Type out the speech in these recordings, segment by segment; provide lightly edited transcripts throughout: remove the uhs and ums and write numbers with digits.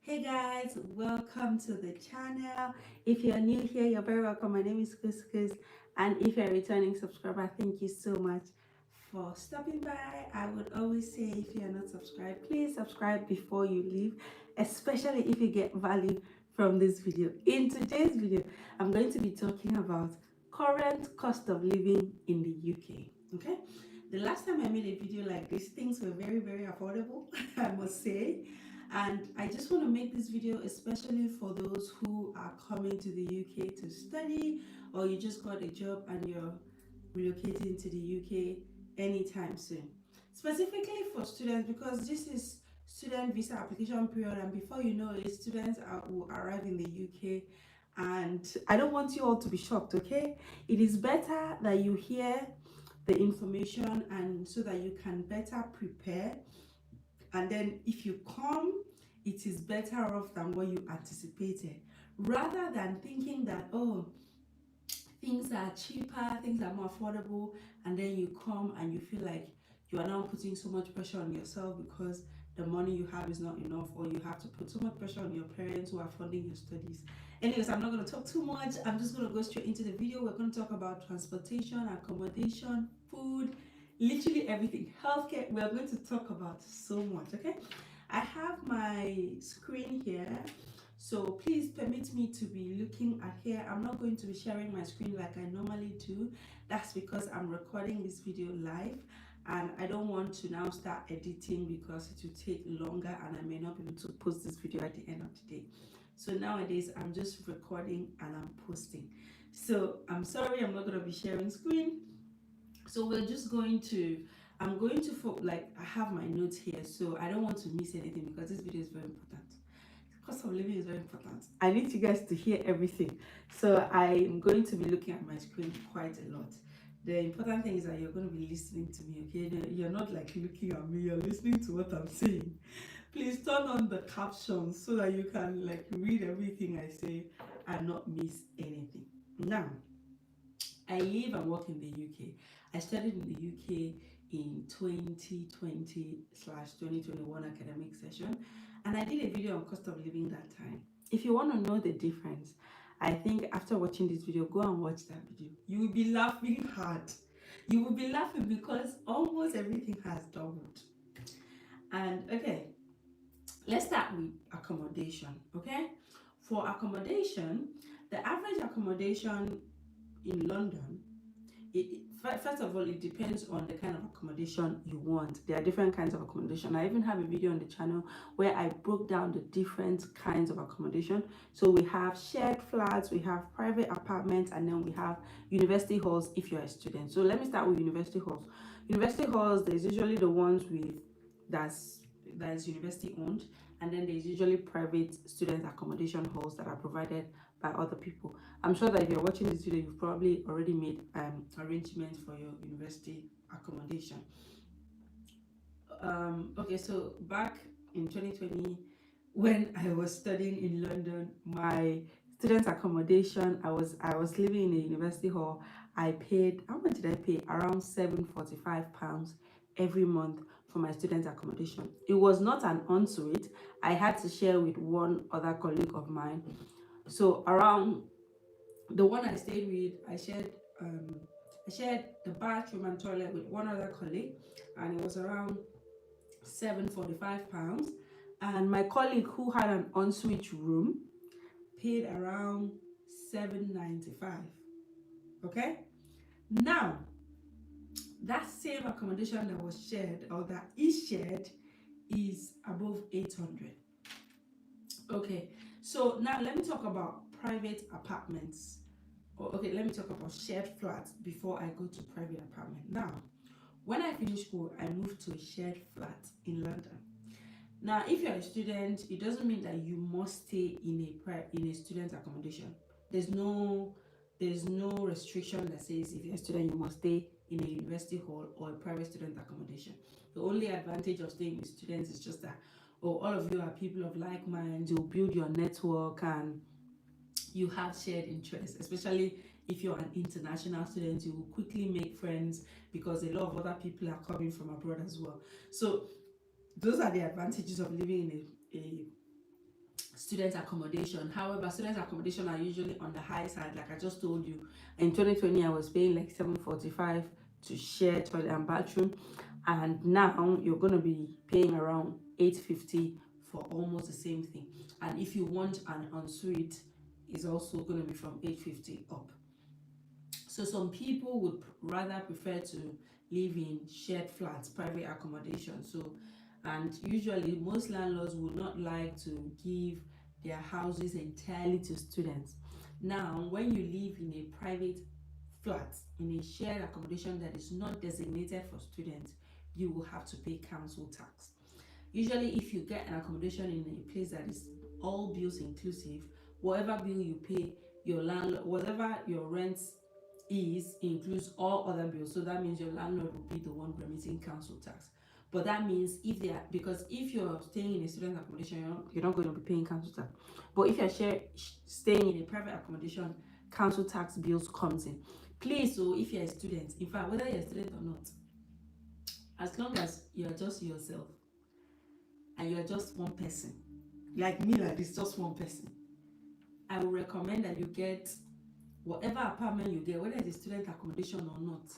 Hey guys, welcome to the channel. If you're new here, you're very welcome. My name is Couscous, and if you're a returning subscriber, thank you so much for stopping by. I would always say if you're not subscribed, please subscribe before you leave, especially if you get value from this video. In today's video, I'm going to be talking about current cost of living in the UK. Okay, the last time I made a video like this, things were very affordable, I must say. And I just want to make this video especially for those who are coming to the UK to study, or you just got a job and you're relocating to the UK anytime soon. Specifically for students, because this is student visa application period, and before you know it, students will arrive in the UK. And I don't want you all to be shocked, okay? It is better that you hear the information and so that you can better prepare, and then if you come, it is better off than what you anticipated, rather than thinking that, oh, things are cheaper, things are more affordable, and then you come and you feel like you are now putting so much pressure on yourself because the money you have is not enough, or you have to put so much pressure on your parents who are funding your studies. Anyways, I'm not going to talk too much. I'm just going to go straight into the video. We're going to talk about transportation, accommodation, food, literally everything. Healthcare, we're going to talk about so much. Okay, I have my screen here, so please permit me to be looking at here. I'm not going to be sharing my screen like I normally do. That's because I'm recording this video live, and I don't want to now start editing because it will take longer and I may not be able to post this video at the end of the day. So nowadays I'm just recording and I'm posting. So I'm sorry, I'm not going to be sharing screen. So we're just going to, I'm going to, I have my notes here, so I don't want to miss anything because this video is very important. Cost of living is very important. I need you guys to hear everything. So I'm going to be looking at my screen quite a lot. The important thing is that you're going to be listening to me, okay? You're not like looking at me, you're listening to what I'm saying. Please turn on the captions so that you can like read everything I say and not miss anything. Now, I live and work in the UK. I studied in the UK in 2020/2021 academic session, and I did a video on cost of living that time. If you want to know the difference, I think after watching this video, go and watch that video. You will be laughing hard. You will be laughing because almost everything has doubled. And okay, let's start with accommodation. Okay, for accommodation, the average accommodation in London, first of all, it depends on the kind of accommodation you want. There are different kinds of accommodation. I even have a video on the channel where I broke down the different kinds of accommodation. So we have shared flats, we have private apartments, and then we have university halls if you're a student. So let me start with university halls. University halls, there's usually the ones with that is university owned, and then there's usually private student accommodation halls that are provided by other people. I'm sure that if you're watching this video, you've probably already made arrangements for your university accommodation. Okay, so back in 2020, when I was studying in London, my student accommodation, I was living in a university hall. I paid, how much did I pay? Around £745 every month for my student accommodation. It was not an ensuite. I had to share with one other colleague of mine. So around the one I stayed with, I shared the bathroom and toilet with one other colleague, and it was around £745. And my colleague who had an ensuite room paid around £795. Okay, now that same accommodation that was shared, or that is shared, is above 800. Okay, so now let me talk about private apartments. Okay, let me talk about shared flats before I go to private apartment. Now, when I finished school, I moved to a shared flat in London. Now, if you're a student, it doesn't mean that you must stay in a student accommodation. There's no restriction that says if you're a student you must stay in a university hall or a private student accommodation. The only advantage of staying with students is just that, oh, all of you are people of like minds, you'll build your network and you have shared interests. Especially if you're an international student, you will quickly make friends because a lot of other people are coming from abroad as well. So those are the advantages of living in student accommodation. However, student accommodation are usually on the high side, like I just told you. In 2020, I was paying like 745 to share toilet and bathroom, and now you're going to be paying around 850 for almost the same thing. And if you want an ensuite, is also going to be from 850 up. So some people would rather prefer to live in shared flats, private accommodation. So, and usually most landlords would not like to give their houses entirely to students. Now, when you live in a private flat, in a shared accommodation that is not designated for students, you will have to pay council tax. Usually, if you get an accommodation in a place that is all bills inclusive, whatever bill you pay, your landlord, whatever your rent is, includes all other bills. So that means your landlord will be the one remitting council tax. But that means if they are, because if you're staying in a student accommodation, you're not going to be paying council tax. But if you're staying in a private accommodation, council tax bills comes in. Please, so if you're a student, in fact, whether you're a student or not, as long as you're just yourself and you're just one person, like me, like this, just one person, I would recommend that you get whatever apartment you get, whether it's a student accommodation or not,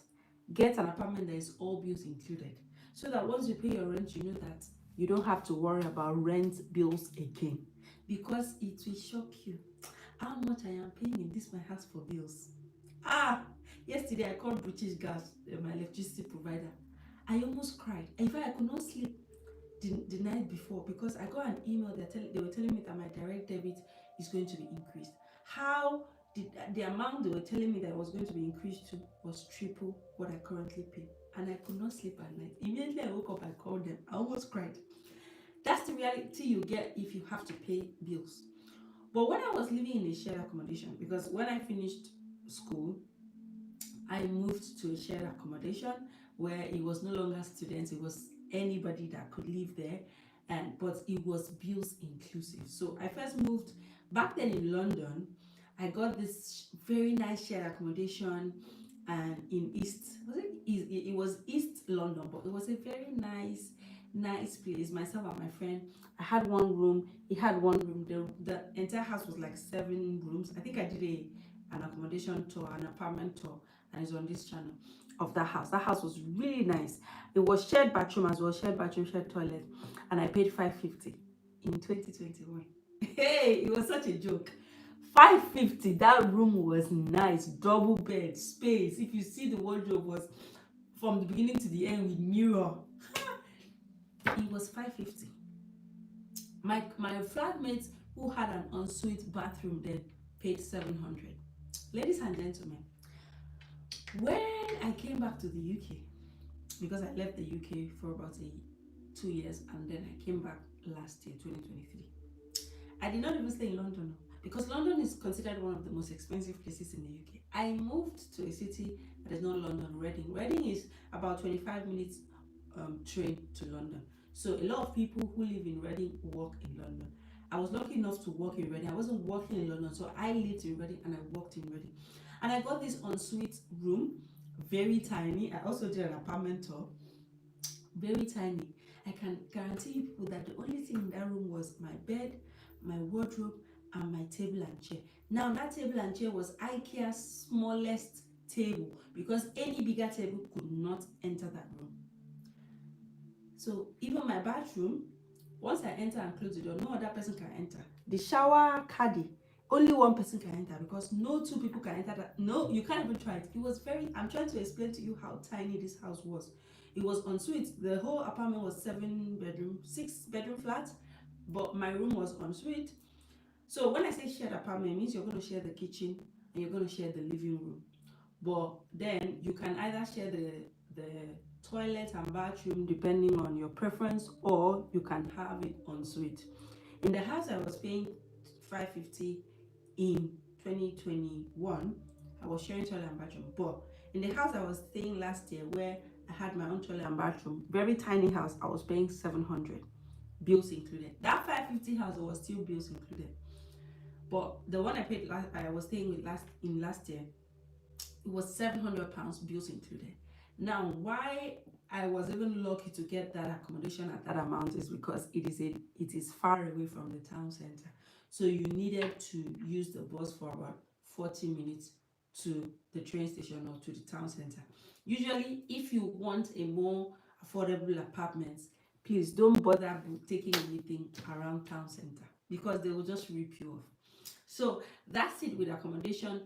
get an apartment that is all bills included, so that once you pay your rent, you know that you don't have to worry about rent bills again, because it will shock you how much I am paying in this my house for bills. Yesterday I called British Gas, my electricity provider. I almost cried. In fact, I could not sleep the night before because I got an email. They were telling me that my direct debit is going to be increased. How did the amount they were telling me that it was going to be increased to was triple what I currently pay, and I could not sleep at night. Immediately I woke up, I called them. I almost cried. That's the reality you get if you have to pay bills. But when I was living in a shared accommodation, because when I finished school, I moved to a shared accommodation where it was no longer students, it was anybody that could live there, and but it was bills inclusive. So I first moved back then in London. I got this very nice shared accommodation, and in it was East London, but it was a very nice place. Myself and my friend, I had one room, he had one room. The entire house was like 7 rooms. I think I did an accommodation tour, an apartment tour, and it's on this channel of that house. That house was really nice. It was shared bathroom as well, shared bathroom, shared toilet, and I paid 550 in 2021. Hey, it was such a joke. 550. That room was nice, double bed, space. If you see, the wardrobe was from the beginning to the end with mirror. It was 550. My flatmates who had an ensuite bathroom then paid 700. Ladies and gentlemen, when I came back to the UK, because I left the UK for about 2 years, and then I came back last year, 2023. I did not even stay in London, because London is considered one of the most expensive places in the UK. I moved to a city that is not London, Reading. Reading is about 25 minutes train to London. So a lot of people who live in Reading work in London. I was lucky enough to work in Reading. I wasn't working in London, so I lived in Reading and I worked in Reading. And I got this ensuite room, very tiny. I also did an apartment tour, very tiny. I can guarantee you people that the only thing in that room was my bed, my wardrobe, and my table and chair. Now that table and chair was IKEA's smallest table, because any bigger table could not enter that room. So even my bathroom, once I enter and close the door, no other person can enter. The shower caddy, only one person can enter, because no two people can enter that. No, you can't even try it. It was very, I'm trying to explain to you how tiny this house was. It was ensuite. The whole apartment was 7 bedroom, 6 bedroom flat, but my room was ensuite. So when I say shared apartment, it means you're going to share the kitchen and you're going to share the living room. But then you can either share the toilet and bathroom depending on your preference, or you can have it ensuite. In the house I was paying 550 in 2021, I was sharing toilet and bathroom. But in the house I was staying last year, where I had my own toilet and bathroom, very tiny house, I was paying 700, bills included. That 550 house was still bills included. But the one I was staying with last year, it was £700, bills included. Now, why I was even lucky to get that accommodation at that amount is because it is far away from the town center. so you needed to use the bus for about 40 minutes to the train station or to the town center. Usually, if you want a more affordable apartment, please don't bother taking anything around town center because they will just rip you off. So that's it with accommodation.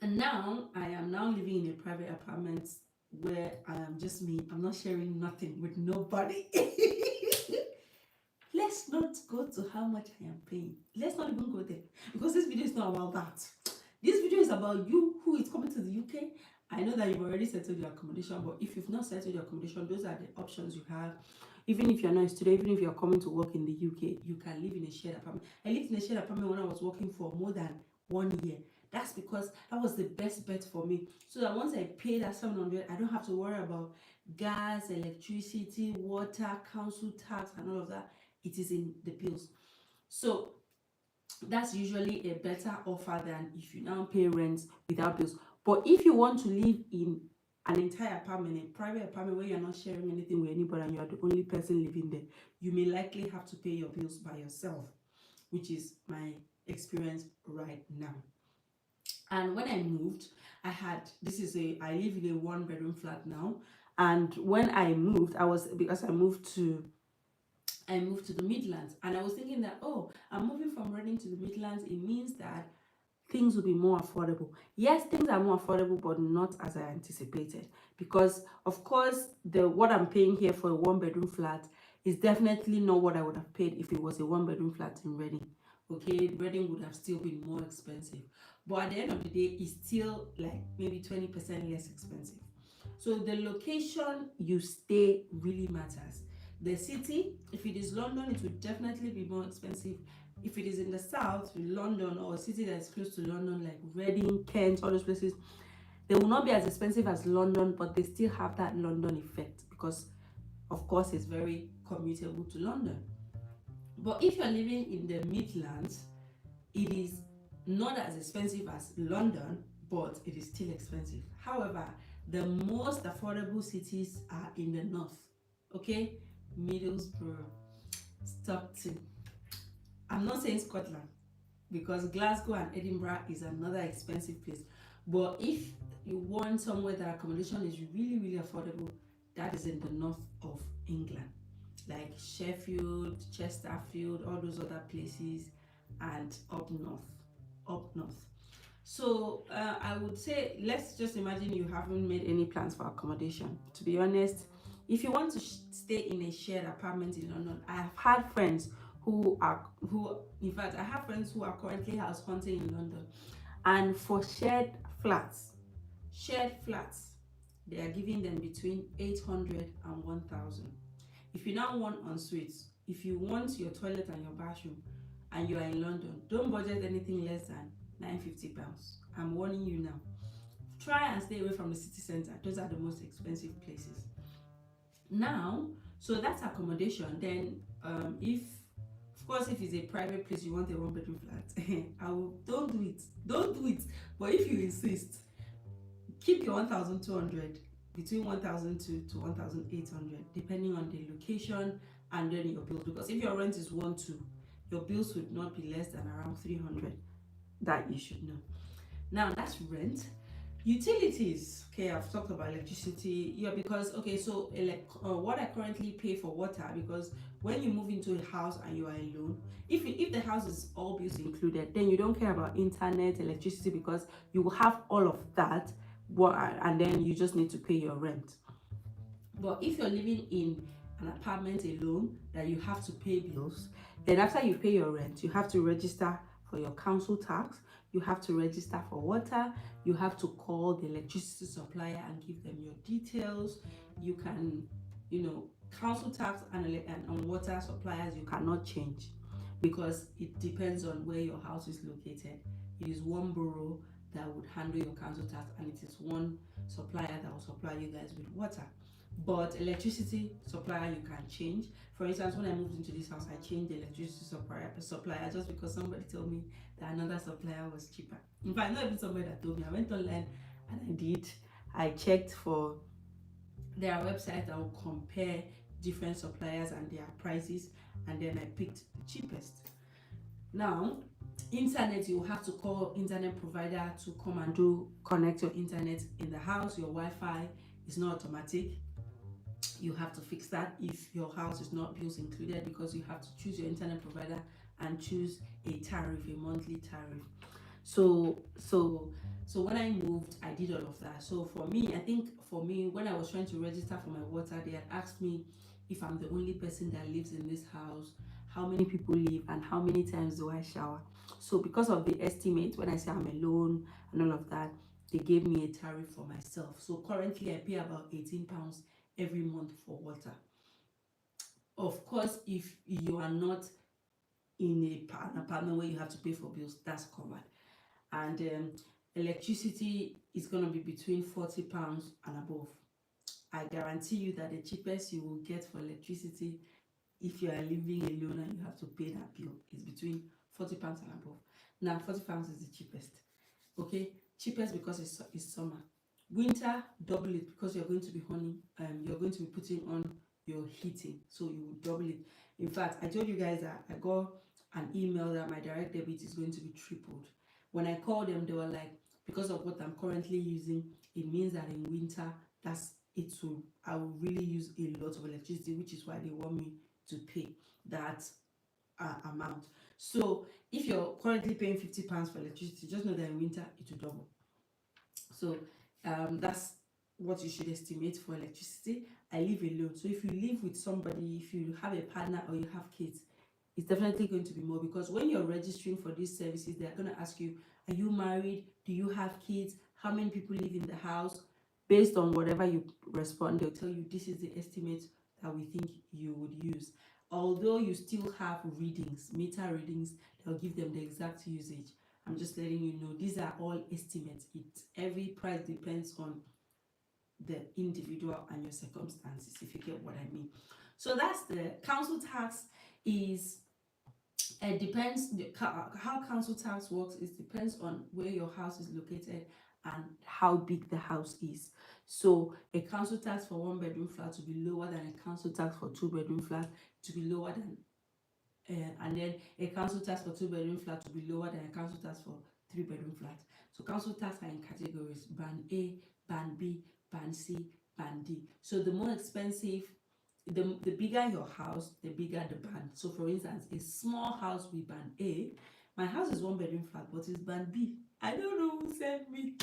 And now I am now living in a private apartment where I am just me. I'm not sharing nothing with nobody. Let's not go to how much I am paying. Let's not even go there because this video is not about that. This video is about you who is coming to the UK. I know that you've already settled your accommodation, but if you've not settled your accommodation, those are the options you have. Even if you're not a student, even if you're coming to work in the UK, you can live in a shared apartment. I lived in a shared apartment when I was working for more than 1 year. That's because that was the best bet for me. So that once I pay that 700, I don't have to worry about gas, electricity, water, council tax, and all of that. It is in the bills. So that's usually a better offer than if you now pay rent without bills. But if you want to live in an entire apartment, a private apartment where you're not sharing anything with anybody and you're the only person living there, you may likely have to pay your bills by yourself, which is my experience right now. And when I moved, I live in a 1-bedroom flat now. And when I moved, because I moved to the Midlands, and I was thinking that, oh, I'm moving from Reading to the Midlands. It means that things will be more affordable. Yes, things are more affordable, but not as I anticipated. Because of course, what I'm paying here for a 1-bedroom flat is definitely not what I would have paid if it was a 1-bedroom flat in Reading. Okay, Reading would have still been more expensive. But at the end of the day, it's still like maybe 20% less expensive. So the location you stay really matters. The city, if it is London, it will definitely be more expensive. If it is in the south, London, or a city that is close to London, like Reading, Kent, all those places, they will not be as expensive as London, but they still have that London effect because, of course, it's very commutable to London. But if you're living in the Midlands, it is not as expensive as London, but it is still expensive. However, the most affordable cities are in the north. Okay, Middlesbrough, Stockton. I'm not saying Scotland because Glasgow and Edinburgh is another expensive place. But if you want somewhere that accommodation is really, really affordable, that is in the north of England, like Sheffield, Chesterfield, all those other places, and up north. So I would say, let's just imagine you haven't made any plans for accommodation. To be honest, if you want to stay in a shared apartment in London, I have had friends in fact, I have friends who are currently house hunting in London, and for shared flats, they are giving them between 800 and 1,000. If you now want ensuite, if you want your toilet and your bathroom, and you are in London, don't budget anything less than £950. I'm warning you now. Try and stay away from the city center. Those are the most expensive places. Now, so that's accommodation. Then, if it's a private place, you want a 1-bedroom flat, don't do it. But if you insist, keep your 1,200, between 1,002 to 1,800, depending on the location and then your bills. Because if your rent is 1.2, your bills would not be less than around 300. That you should know. Now that's rent. Utilities. Okay, I've talked about electricity. Yeah, because so what I currently pay for water, because when you move into a house and you are alone, if the house is all bills included, then you don't care about internet, electricity, because you will have all of that, and then you just need to pay your rent. But if you're living in an apartment alone that you have to pay bills, then after you pay your rent, you have to register for your council tax, you have to register for water, you have to call the electricity supplier and give them your details. You can, council tax and water suppliers you cannot change because it depends on where your house is located. It is one borough that would handle your council tax, and it is one supplier that will supply you guys with water. But electricity supplier you can change. For instance, when I moved into this house, I changed the electricity supplier just because somebody told me that another supplier was cheaper. In fact, not even somebody that told me. I went online and I did. I checked for their website that will compare different suppliers and their prices, and then I picked the cheapest. Now, internet, you have to call internet provider to come and do connect your internet in the house. Your Wi-Fi is not automatic. You have to fix that if your house is not bills included, because you have to choose your internet provider and choose a tariff, a monthly tariff. So when I moved, I did all of that. So for me, I think for me, when I was trying to register for my water, they had asked me if I'm the only person that lives in this house, how many people live, and how many times do I shower. So because of the estimate, when I say I'm alone and all of that, they gave me a tariff for myself. So currently I pay about £18 every month for water. Of course, if you are not in an apartment where you have to pay for bills, that's covered. And electricity is going to be between £40 and above. I guarantee you that the cheapest you will get for electricity, if you are living alone and you have to pay that bill, is between £40 and above. Now, £40 is the cheapest. Okay, cheapest because it's summer. Winter, double it, because you're going to be you're going to be putting on your heating, so you will double it. In fact, I told you guys that I got an email that my direct debit is going to be tripled. When I called them, they were like, because of what I'm currently using, it means that in winter, that's it will I will really use a lot of electricity, which is why they want me to pay that amount. So if you're currently paying £50 for electricity, just know that in winter it will double. So that's what you should estimate for electricity. I live alone, so if you live with somebody, if you have a partner or you have kids, it's definitely going to be more, because when you're registering for these services, they're going to ask you, are you married, do you have kids, how many people live in the house. Based on whatever you respond, they'll tell you this is the estimate that we think you would use. Although you still have readings, meter readings, they'll give them the exact usage. I'm just letting you know these are all estimates. Every price depends on the individual and your circumstances, if you get what I mean. So that's the council tax. Is it depends how council tax works. It depends on where your house is located and how big the house is. So a council tax for 1 bedroom flat to be lower than a council tax for 2 bedroom flat, to be lower than and then a council tax for 2 bedroom flat will be lower than a council tax for 3 bedroom flat. So council tax are in categories: band A, band B, band C, band D. So the more expensive, the bigger your house, the bigger the band. So for instance, a small house with band A, my house is 1 bedroom flat, but it's band B. I don't know who sent me.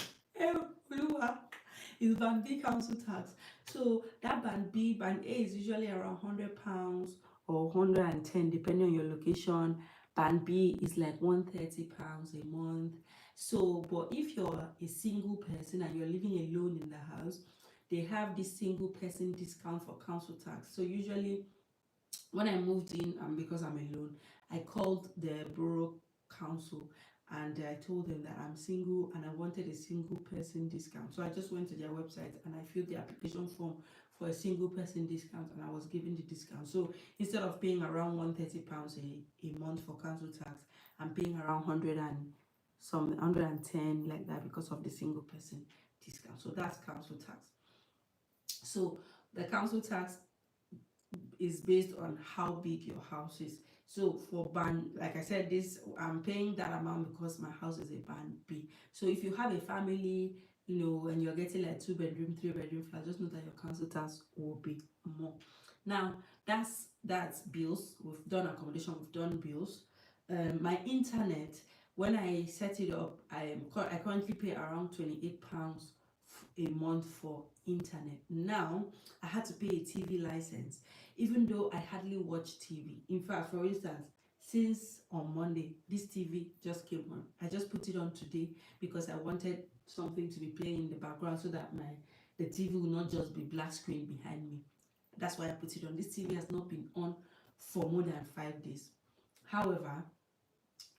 Is band B council tax. So that band A is usually around £100 or 110 depending on your location. Band B is like £130 a month. So, but if you're a single person and you're living alone in the house, they have this single person discount for council tax. So usually when I moved in, and because I'm alone, I called the borough council and I told them that I'm single and I wanted a single person discount. So I just went to their website and I filled the application form for a single person discount, and I was given the discount. So instead of paying around £130 a month for council tax, I'm paying around 110 like that, because of the single person discount. So that's council tax. So the council tax is based on how big your house is. So for band, like I said, this I'm paying that amount because my house is a band B. So if you have a family, and you're getting like 2 bedroom, 3 bedroom flat, just know that your council tax will be more. Now that's bills. We've done accommodation, we've done bills. My internet, when I set it up, I currently pay around £28 a month for internet. Now I had to pay a TV license, even though I hardly watch TV. In fact, for instance, since on Monday, this TV just came on. I just put it on today because I wanted something to be playing in the background so that the TV will not just be black screen behind me. That's why I put it on. This TV has not been on for more than 5 days. However,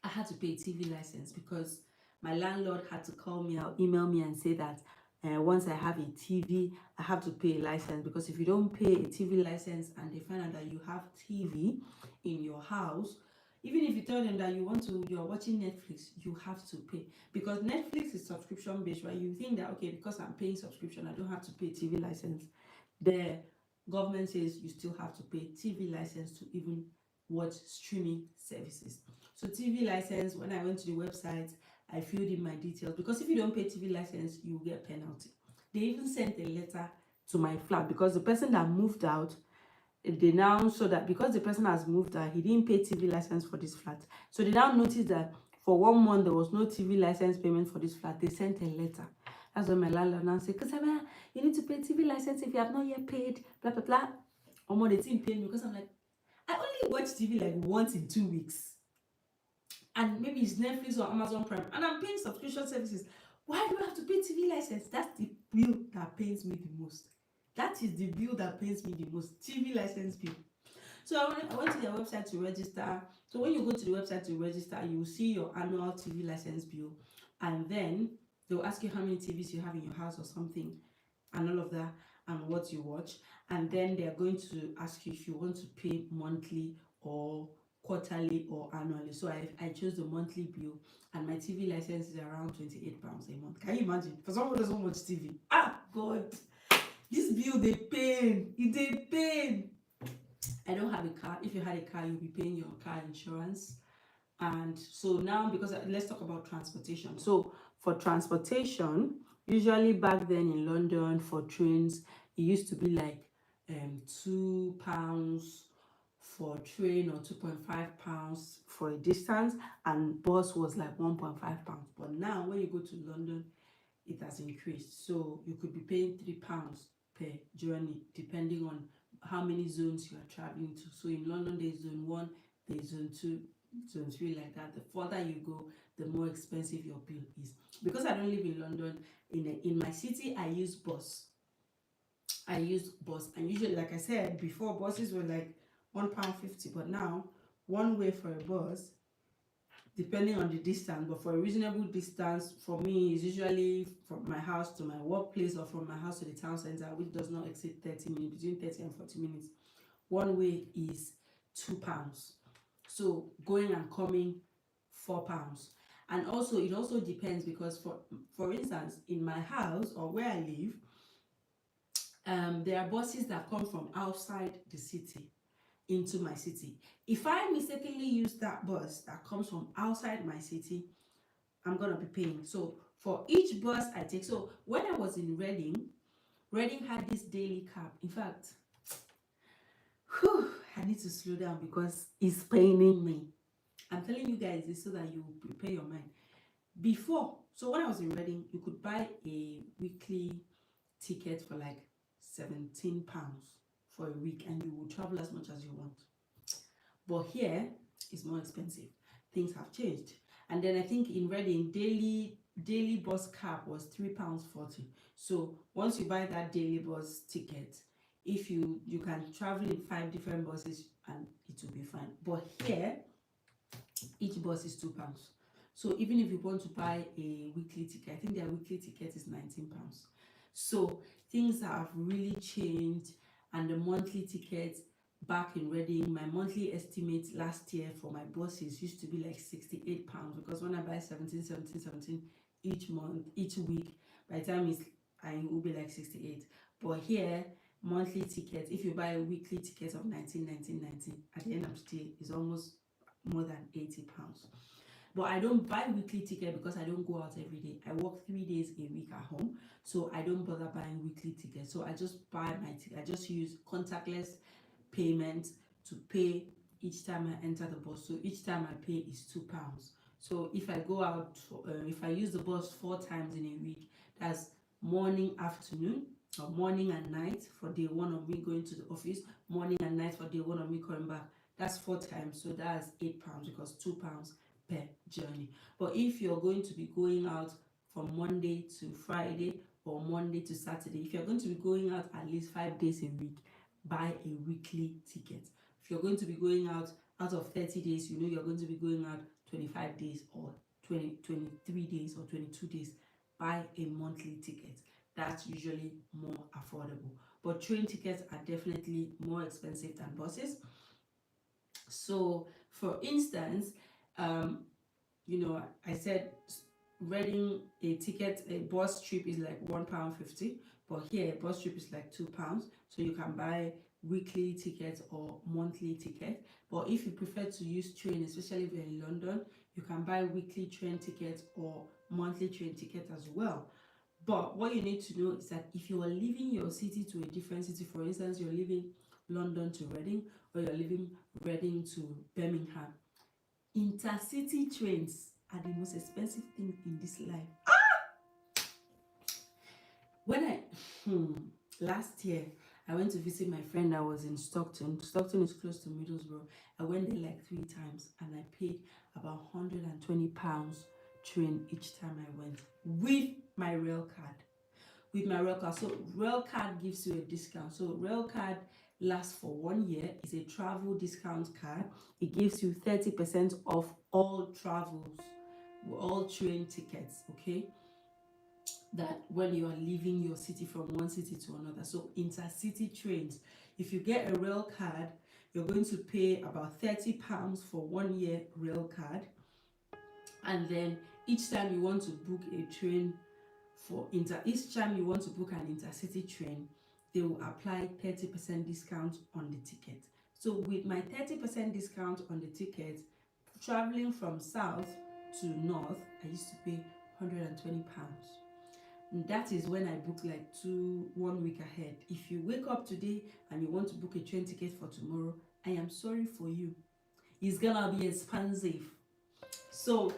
I had to pay a TV license because my landlord had to call me out, email me, and say that once I have a TV, I have to pay a license, because if you don't pay a TV license and they find out that you have TV in your house, even if you tell them that you're watching Netflix, you have to pay, because Netflix is subscription based, right? You think that, okay, because I'm paying subscription, I don't have to pay TV license. The government says you still have to pay TV license to even watch streaming services. So TV license, when I went to the website, I filled in my details, because if you don't pay TV license, you will get penalty. They even sent a letter to my flat, because the person that moved out, they now saw that because the person has moved out, he didn't pay TV license for this flat. So they now noticed that for 1 month there was no TV license payment for this flat. They sent a letter. That's when my landlord now said, Kasaba, you need to pay TV license if you have not yet paid, blah blah blah. Or they didn't pay me, because I'm like, I only watch TV like once in 2 weeks. And maybe it's Netflix or Amazon Prime, and I'm paying subscription services. Why do I have to pay TV license? That's the bill that pains me the most. That is the bill that pains me the most. TV license bill. So I went to their website to register. So when you go to the website to register, you will see your annual TV license bill, and then they'll ask you how many TVs you have in your house or something, and all of that, and what you watch. And then they're going to ask you if you want to pay monthly or quarterly or annually. So I chose the monthly bill, and my TV license is around £28 a month. Can you imagine? For someone who doesn't watch TV, God, this bill they pain, they pain. I don't have a car. If you had a car, you'll be paying your car insurance. And so now, because let's talk about transportation. So for transportation, usually back then in London, for trains, it used to be like £2 for train, or £2.5 for a distance, and bus was like £1.5. But now when you go to London, it has increased. So you could be paying £3 per journey, depending on how many zones you are traveling to. So in London, there's zone 1, there's zone 2, zone 3, like that. The further you go, the more expensive your bill is. Because I don't live in London, in my city, I use bus. And usually, like I said before, buses were like £1.50, but now one way for a bus, depending on the distance, but for a reasonable distance, for me, is usually from my house to my workplace, or from my house to the town center, which does not exceed 30 minutes, between 30 and 40 minutes. One way is £2. So going and coming, £4. And also, it also depends, because for instance, in my house, or where I live, there are buses that come from outside the city into my city. If I mistakenly use that bus that comes from outside my city, I'm gonna be paying. So for each bus I take, so when I was in Reading had this daily cab. In fact, I need to slow down because it's paining me. I'm telling you guys this so that you prepare your mind. Before, so when I was in Reading, you could buy a weekly ticket for like £17 for a week, and you will travel as much as you want. But here it's more expensive. Things have changed. And then I think in Reading, daily bus cab was £3.40. So once you buy that daily bus ticket, if you can travel in 5 different buses, and it will be fine. But here, each bus is £2. So even if you want to buy a weekly ticket, I think their weekly ticket is £19. So things have really changed. And the monthly tickets back in Reading, my monthly estimate last year for my buses used to be like £68, because when I buy 17 each month, each week, by the time it will be like 68. But here, monthly ticket, if you buy a weekly ticket of 19, at the end of the day, is almost more than £80. But I don't buy weekly ticket because I don't go out every day. I work 3 days a week at home, so I don't bother buying weekly tickets. So I just buy my ticket. I just use contactless payment to pay each time I enter the bus. So each time I pay is £2. So if I go out, if I use the bus 4 times in a week, that's morning, afternoon, or morning and night for day 1 of me going to the office, morning and night for day 1 of me coming back. That's 4 times, so that's £8, because £2 per journey. But if you're going to be going out from Monday to Friday or Monday to Saturday, if you're going to be going out at least 5 days a week, buy a weekly ticket. If you're going to be going out of 30 days, you know you're going to be going out 25 days or 23 days or 22 days, buy a monthly ticket. That's usually more affordable. But train tickets are definitely more expensive than buses. So for instance, I said Reading, a bus trip is like £1.50, but here a bus trip is like £2. So you can buy weekly ticket or monthly ticket. But if you prefer to use train, especially if you're in London, you can buy weekly train tickets or monthly train ticket as well. But what you need to know is that if you are leaving your city to a different city, for instance, you're leaving London to Reading, or you're leaving Reading to Birmingham, intercity trains are the most expensive thing in this life. When I last year I went to visit my friend that was in Stockton. Stockton is close to Middlesbrough. I went there like 3 times and I paid about £120 train each time I went with my rail card. With my rail card. So rail card gives you a discount. So rail card lasts for 1 year. It's a travel discount card. It gives you 30% off all travels, all train tickets, okay? That when you are leaving your city from one city to another. So intercity trains, if you get a rail card, you're going to pay about £30 for 1 year rail card, and then each time you want to book a train each time you want to book an intercity train, they will apply 30% discount on the ticket. So with my 30% discount on the ticket, traveling from south to north, I used to pay £120. And that is when I book like 1 week ahead. If you wake up today and you want to book a train ticket for tomorrow, I am sorry for you. It's gonna be expensive. So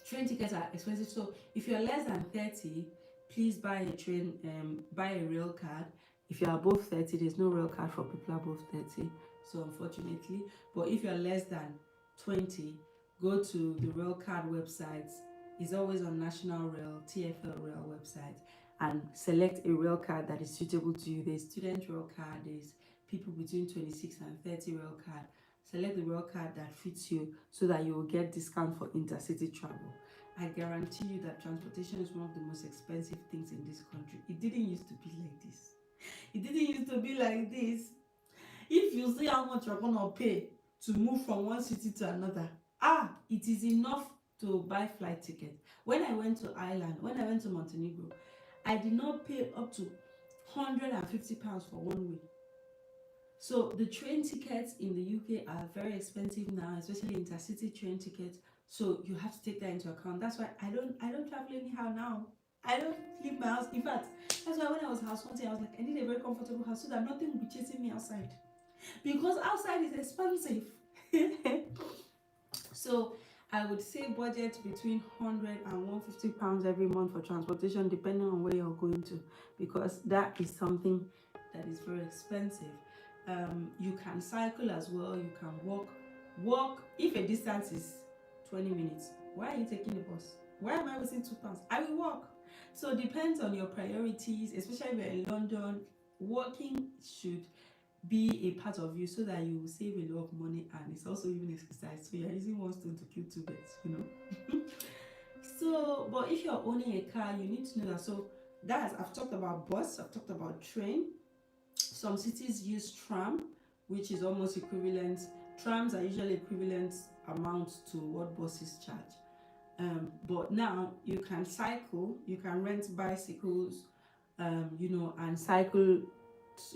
train tickets are expensive. So if you're less than 30, please buy a rail card. If you're above 30, there's no rail card for people above 30. So unfortunately, but if you're less than 20, go to the rail card websites. It's always on National Rail, TfL Rail website, and select a rail card that is suitable to you. There's student rail card, there's people between 26 and 30 rail card. Select the rail card that fits you so that you will get discount for intercity travel. I guarantee you that transportation is one of the most expensive things in this country. It didn't used to be like this. It didn't used to be like this. If you see how much you're gonna pay to move from one city to another, it is enough to buy flight ticket. When I went to Ireland, when I went to Montenegro, I did not pay up to £150 for 1 way. So the train tickets in the UK are very expensive now, especially intercity train tickets. So you have to take that into account. That's why I don't travel anyhow now. I don't leave my house. In fact, that's why when I was house hunting, I was like, I need a very comfortable house so that nothing will be chasing me outside. Because outside is expensive. So I would say budget between £100 and £150 every month for transportation, depending on where you're going to, because that is something that is very expensive. You can cycle as well. You can walk if a distance is 20 minutes. Why are you taking the bus? Why am I wasting £2? I will walk. So it depends on your priorities, especially if you're in London. Walking should be a part of you so that you will save a lot of money, and it's also even exercise. So you're using one stone to kill 2 birds, So, but if you're owning a car, you need to know that. So I've talked about bus, I've talked about train. Some cities use tram, which is almost equivalent. Trams are usually equivalent amount to what buses charge. But now you can cycle, you can rent bicycles, and cycle.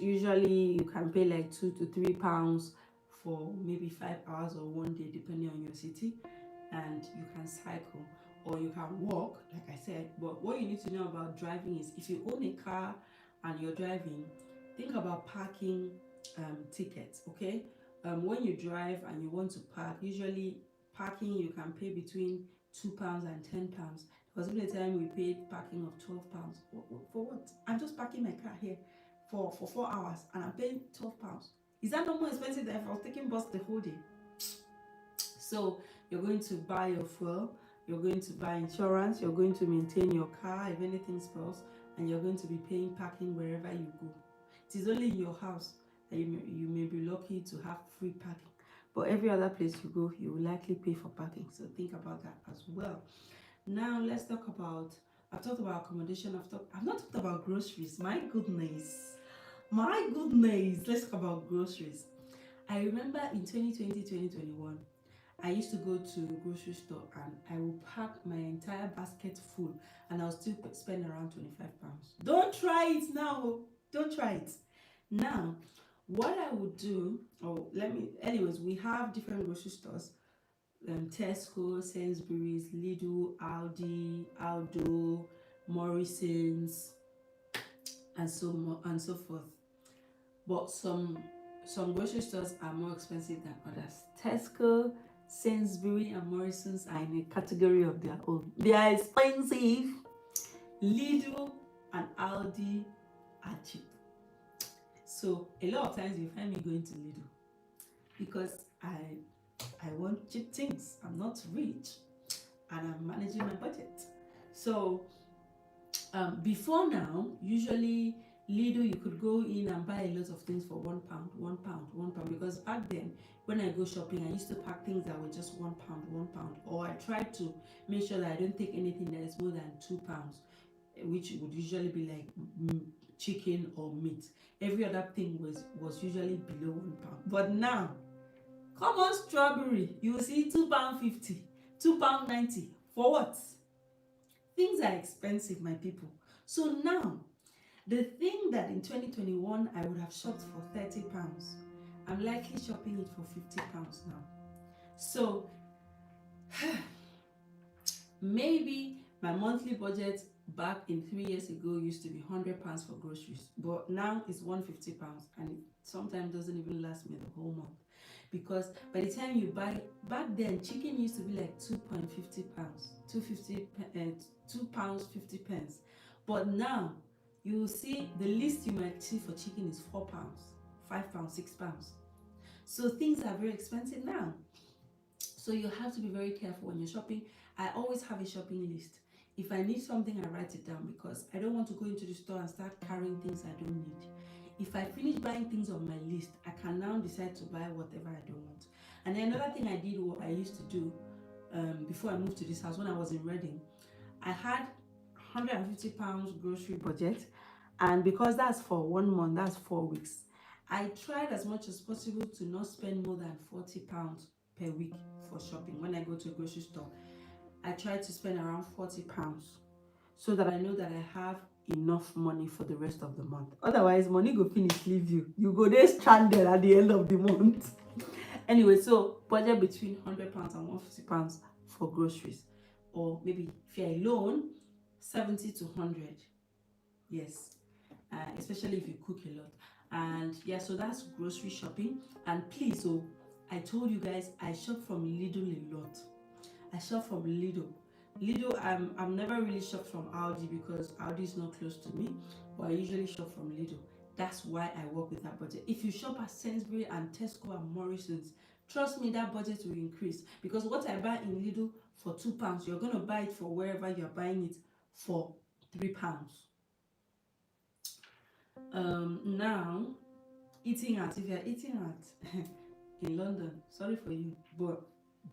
Usually you can pay like £2 to £3 for maybe 5 hours or 1 day, depending on your city, and you can cycle or you can walk, like I said. But what you need to know about driving is, if you own a car and you're driving, think about parking tickets, okay? When you drive and you want to park, usually parking you can pay between £2 and £10. There was even a time we paid parking of £12. For what? I'm just parking my car here for 4 hours and I'm paying £12. Is that not more expensive than if I was taking bus the whole day? So you're going to buy your fuel, you're going to buy insurance, you're going to maintain your car if anything spills, and you're going to be paying parking wherever you go. It is only in your house that you may be lucky to have free parking, but every other place you go, you will likely pay for parking. So think about that as well. Now let's talk about, I've talked about accommodation, I've not talked about groceries. My goodness, let's talk about groceries. I remember in 2020, 2021, I used to go to the grocery store and I will pack my entire basket full and I'll still spend around £25. Don't try it now. Don't try it. Now, What I would do, anyways, we have different grocery stores, Tesco, Sainsbury's, Lidl, Aldi, Aldo, Morrison's, and and so forth. But some grocery stores are more expensive than others. Tesco, Sainsbury, and Morrison's are in a category of their own. They are expensive. Lidl and Aldi are cheap. So a lot of times you find me going to Lidl because I want cheap things. I'm not rich and I'm managing my budget. So before now, usually Lidl, you could go in and buy a lot of things for £1, £1, because back then when I go shopping, I used to pack things that were just £1, £1, or I tried to make sure that I don't take anything that is more than £2, which would usually be like chicken or meat. Every other thing was usually below £1. But now, come on, strawberry, you will see £2.50, £2.90 for what? Things are expensive, my people. So now, the thing that in 2021 I would have shopped for £30, I'm likely shopping it for £50 now. So maybe my monthly budget back in 3 years ago used to be £100 for groceries, but now it's £150, and it sometimes doesn't even last me the whole month, because by the time you buy, back then chicken used to be like £2.50, £2.50, but now you will see the least you might see for chicken is £4, £5, £6. So things are very expensive now. So you have to be very careful when you're shopping. I always have a shopping list. If I need something, I write it down, because I don't want to go into the store and start carrying things I don't need. If I finish buying things on my list, I can now decide to buy whatever I don't want. And then another thing I did, what I used to do before I moved to this house, when I was in Reading, I had £150 grocery budget, and because that's for 1 month, that's 4 weeks, I tried as much as possible to not spend more than £40 per week for shopping. When I go to a grocery store, I try to spend around £40, so that I know that I have enough money for the rest of the month. Otherwise, money go finish leave you. You go there stranded at the end of the month. Anyway, so budget between £100 and £150 for groceries, or maybe if you're alone, 70 to 100. Yes, especially if you cook a lot. And yeah, so that's grocery shopping. And please, so I told you guys, I shop from Lidl a lot. I shop from Lidl. I'm never really shopped from Aldi, because Aldi is not close to me, but I usually shop from Lidl. That's why I work with that budget. If you shop at Sainsbury and Tesco and Morrison's, trust me, that budget will increase, because what I buy in Lidl for £2, you're going to buy it for wherever you're buying it for £3. Now, eating out, if you're eating out in London, sorry for you, but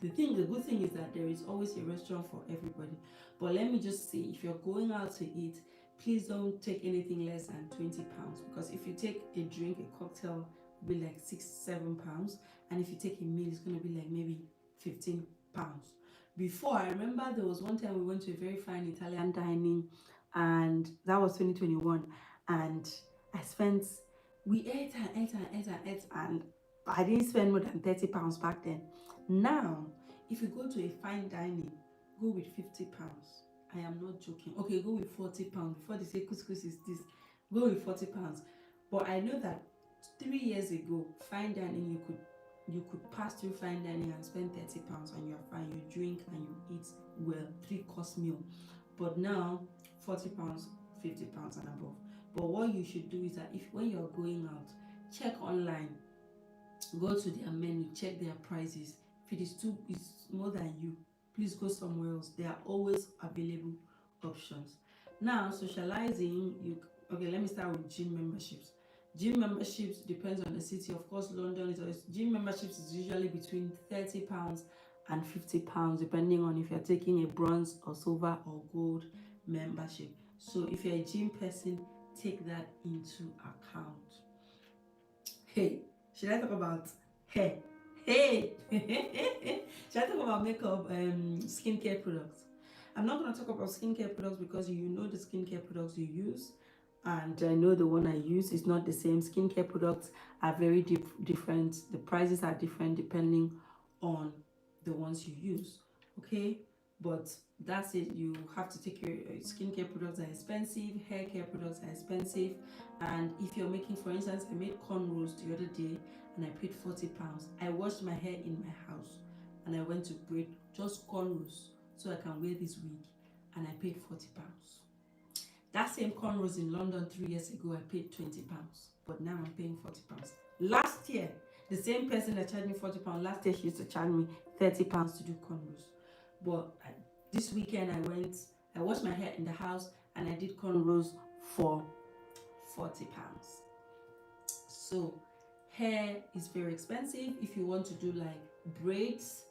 the good thing is that there is always a restaurant for everybody. But let me just say, if you're going out to eat, please don't take anything less than £20, because if you take a drink, a cocktail, it'll be like £6-7, and if you take a meal, it's going to be like maybe £15. Before, I remember there was one time we went to a very fine Italian dining, and that was 2021, and we ate and ate and ate and ate, and I didn't spend more than £30 back then. Now, if you go to a fine dining, go with £50. I am not joking. Okay, go with £40. Before they say couscous is this, go with £40. But I know that 3 years ago, fine dining, you could pass through fine dining and spend £30 and you're fine. You drink and you eat well, 3-course meal. But now, £40, £50 and above. But what you should do is that when you're going out, check online, go to their menu, check their prices. If it is more than you, please go somewhere else. There are always available options. Now, socializing, okay, let me start with gym memberships. Gym memberships depends on the city. Of course, London gym memberships is usually between £30 and £50, depending on if you're taking a bronze or silver or gold membership. So if you're a gym person, take that into account. Hey, should I talk about hair? Hey, should I talk about makeup, skincare products? I'm not going to talk about skincare products because you know the skincare products you use. and I know the one I use is not the same. Skincare products are very different. The prices are different depending on the ones you use, okay? But that's it. You have to take your skincare products are expensive, hair care products are expensive, and if you're making, for instance, I made cornrows the other day and I paid £40. I washed my hair in my house and I went to braid just cornrows so I can wear this wig, and I paid £40. That same cornrows in London 3 years ago, I paid £20, but now I'm paying £40. Last year, the same person that charged me £40, last year she used to charge me £30 to do cornrows. But this weekend I washed my hair in the house and I did cornrows for £40. So hair is very expensive. If you want to do like braids,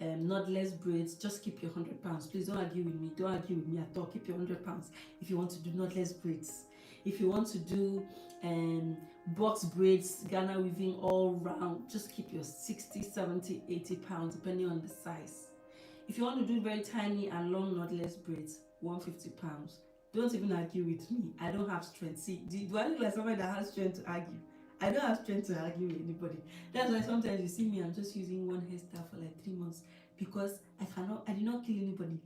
knotless braids, just keep your £100. Please don't argue with me. Don't argue with me at all. Keep your £100 if you want to do knotless braids. If you want to do box braids, Ghana weaving all round, just keep your £60, £70, £80 depending on the size. If you want to do very tiny and long knotless braids, £150. Don't even argue with me. I don't have strength. See, do I look like somebody that has strength to argue? I don't have strength to argue with anybody. That's why sometimes you see me, I'm just using one hairstyle for like 3 months because I did not kill anybody.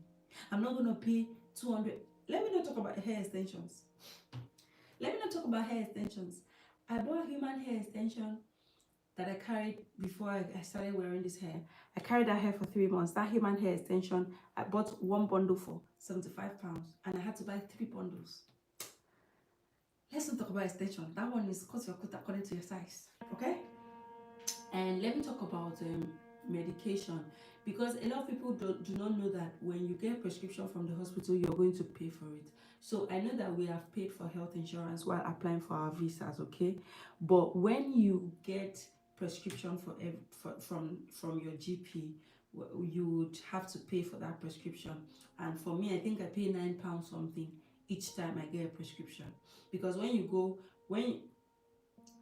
I'm not going to pay 200. Let me not talk about hair extensions. I bought a human hair extension that I carried before I started wearing this hair. I carried that hair for 3 months. That human hair extension, I bought one bundle for £75 and I had to buy 3 bundles. Let's not talk about extension. That one is cost your coat according to your size, okay? And let me talk about medication, because a lot of people do not know that when you get a prescription from the hospital, you're going to pay for it. So I know that we have paid for health insurance while applying for our visas, okay? But when you get prescription from your GP, you would have to pay for that prescription. And for me, I think I pay £9 something each time I get a prescription, because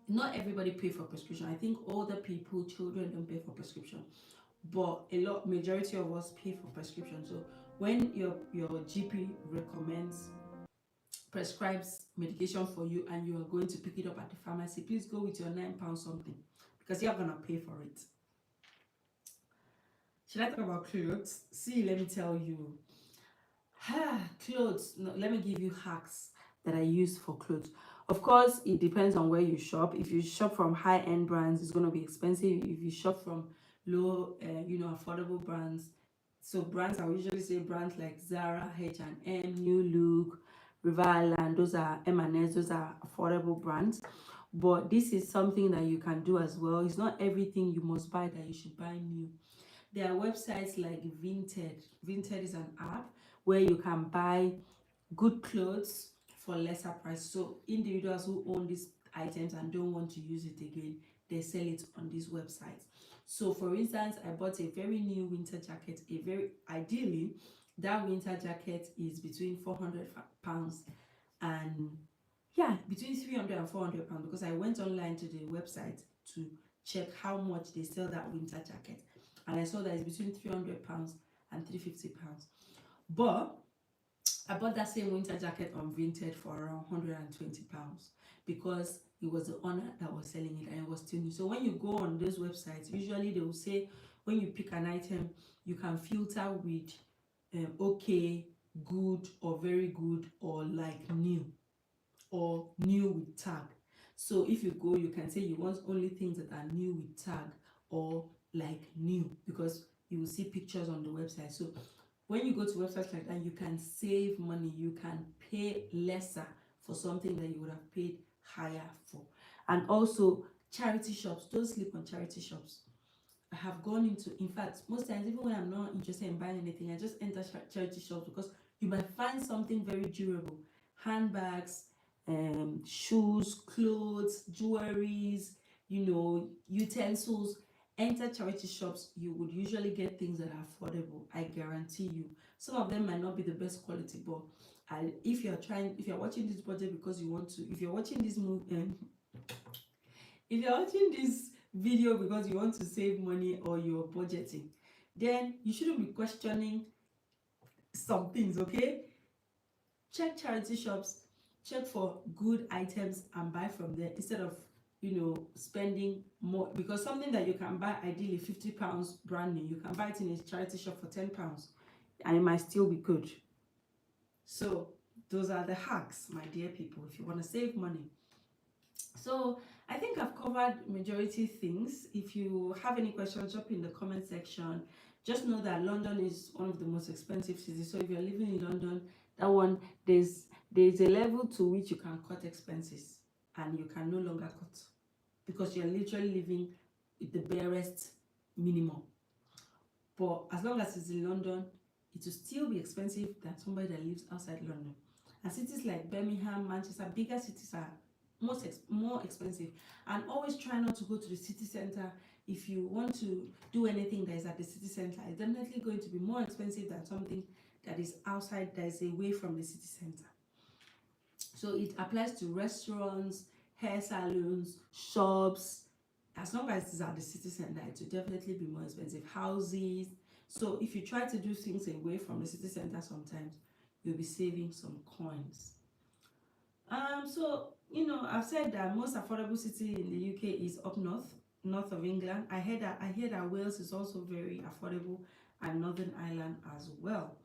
not everybody pay for prescription. I think older people, children don't pay for prescription, but majority of us pay for prescription. So when your GP prescribes medication for you and you are going to pick it up at the pharmacy, please go with your £9 something, because you're gonna pay for it. Should I talk about clothes? See, let me tell you. Clothes. No, let me give you hacks that I use for clothes. Of course, it depends on where you shop. If you shop from high-end brands, it's going to be expensive. If you shop from low, affordable brands, so brands, I usually say brands like Zara, H&M, New Look, River Island, those are M&S, those are affordable brands. But this is something that you can do as well. It's not everything you must buy that you should buy new. There are websites like Vinted. Vinted is an app where you can buy good clothes for lesser price. So individuals who own these items and don't want to use it again, they sell it on these websites. So for instance, I bought a very new winter jacket. Ideally, that winter jacket is between £400 and between £300 and £400, because I went online to the website to check how much they sell that winter jacket, and I saw that it's between £300 and £350. But I bought that same winter jacket on Vinted for around £120, because it was the owner that was selling it and it was still new. So when you go on those websites, usually they will say when you pick an item, you can filter with okay, good, or very good, or like new, or new with tag. So if you go, you can say you want only things that are new with tag, or like new, because you will see pictures on the website. So when you go to websites like that, you can save money. You can pay lesser for something that you would have paid higher for. And also charity shops, don't sleep on charity shops. I have gone into, in fact, most times, even when I'm not interested in buying anything, I just enter charity shops, because you might find something very durable. Handbags, shoes, clothes, jewelries, utensils. Enter charity shops, you would usually get things that are affordable. I guarantee you. Some of them might not be the best quality, but if you're watching this budget because you want to, if you're watching this video because you want to save money or you're budgeting, then you shouldn't be questioning some things, okay? Check charity shops. check for good items and buy from there instead of, you know, spending more, because something that you can buy ideally £50 brand new, you can buy it in a charity shop for £10 and it might still be good. So those are the hacks, my dear people, if you want to save money. So I think I've covered majority things. If you have any questions, drop in the comment section. Just know that London is one of the most expensive cities. So if you're living in London, that one, there's a level to which you can cut expenses and you can no longer cut, because you're literally living with the barest minimum. But as long as it's in London, it will still be expensive than somebody that lives outside London. And cities like Birmingham, Manchester, bigger cities are more expensive. And always try not to go to the city center. If you want to do anything that is at the city center, it's definitely going to be more expensive than something that is outside, that is away from the city center. So it applies to restaurants, hair salons, shops. As long as it's at the city center, it will definitely be more expensive. Houses. So if you try to do things away from the city center, sometimes you'll be saving some coins. So you know, I've said that most affordable city in the UK is up north of England. I hear that Wales is also very affordable, and Northern Ireland as well.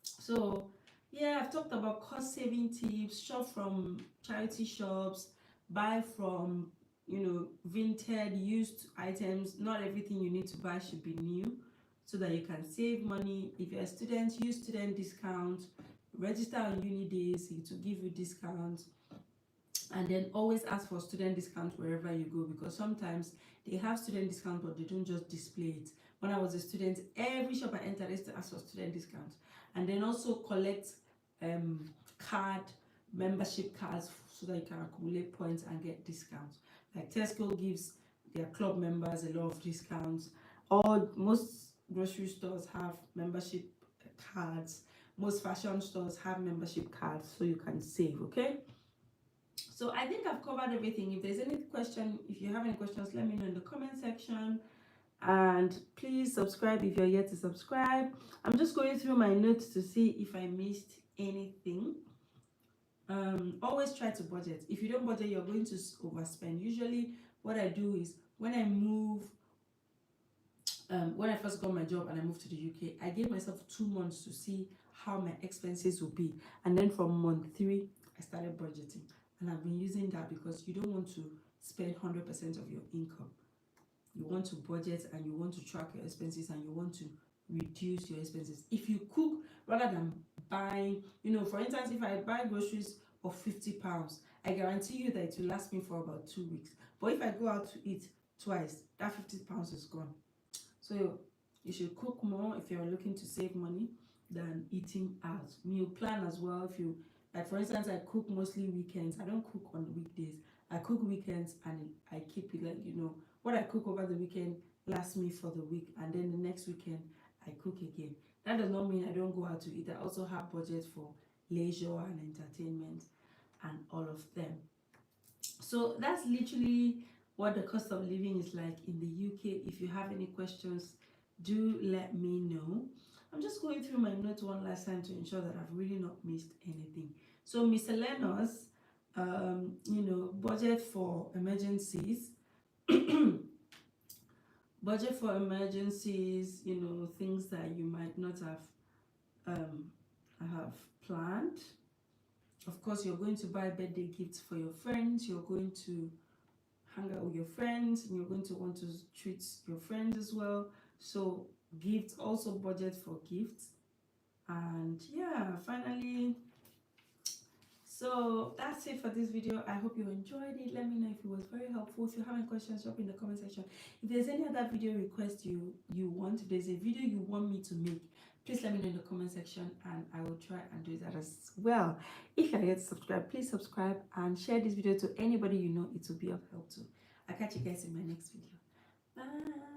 So yeah, I've talked about cost saving tips. Shop from charity shops, buy from, you know, vintage, used items. Not everything you need to buy should be new, so that you can save money. If you're a student, use student discount. Register on uni days, it will give you discounts. And then always ask for student discount wherever you go, because sometimes they have student discount but they don't just display it. When I was a student, every shop I entered, I used to ask for student discount. And then also collect membership cards, so that you can accumulate points and get discounts. Like Tesco gives their club members a lot of discounts. Most grocery stores have membership cards. Most fashion stores have membership cards, so you can save. Okay, so I think I've covered everything. If there's any question, if you have any questions, let me know in the comment section. And please subscribe if you're yet to subscribe. I'm just going through my notes to see if I missed anything. Always try to budget. If you don't budget, you're going to overspend. Usually what I do is, when I move, when I first got my job and I moved to the UK, I gave myself 2 months to see how my expenses would be, and then from month 3 I started budgeting. And I've been using that, because you don't want to spend 100% of your income. You want to budget, and you want to track your expenses, and you want to reduce your expenses. If you cook rather than buying, you know, for instance, if I buy groceries of £50, I guarantee you that it will last me for about 2 weeks. But if I go out to eat twice, that £50 is gone. So you should cook more if you're looking to save money than eating out. Meal plan as well. If you, like for instance, I cook mostly weekends. I don't cook on weekdays. I cook weekends, and I keep it, like, you know, what I cook over the weekend lasts me for the week, and then the next weekend I cook again. That does not mean I don't go out to eat. I also have budget for leisure and entertainment and all of them. So that's literally what the cost of living is like in the UK. If you have any questions, do let me know. I'm just going through my notes one last time to ensure that I've really not missed anything. So miscellaneous, you know, budget for emergencies. Budget for emergencies, you know, things that you might not have planned. Of course, you're going to buy birthday gifts for your friends. You're going to hang out with your friends, and you're going to want to treat your friends as well. So gifts, also budget for gifts. And yeah, finally, so that's it for this video. I hope you enjoyed it. Let me know if it was very helpful. If you have any questions, drop in the comment section. If there's any other video request you want, if there's a video you want me to make, please let me know in the comment section, and I will try and do that as well. If you're yet to subscribe, please subscribe and share this video to anybody you know it will be of help to. I'll catch you guys in my next video. Bye.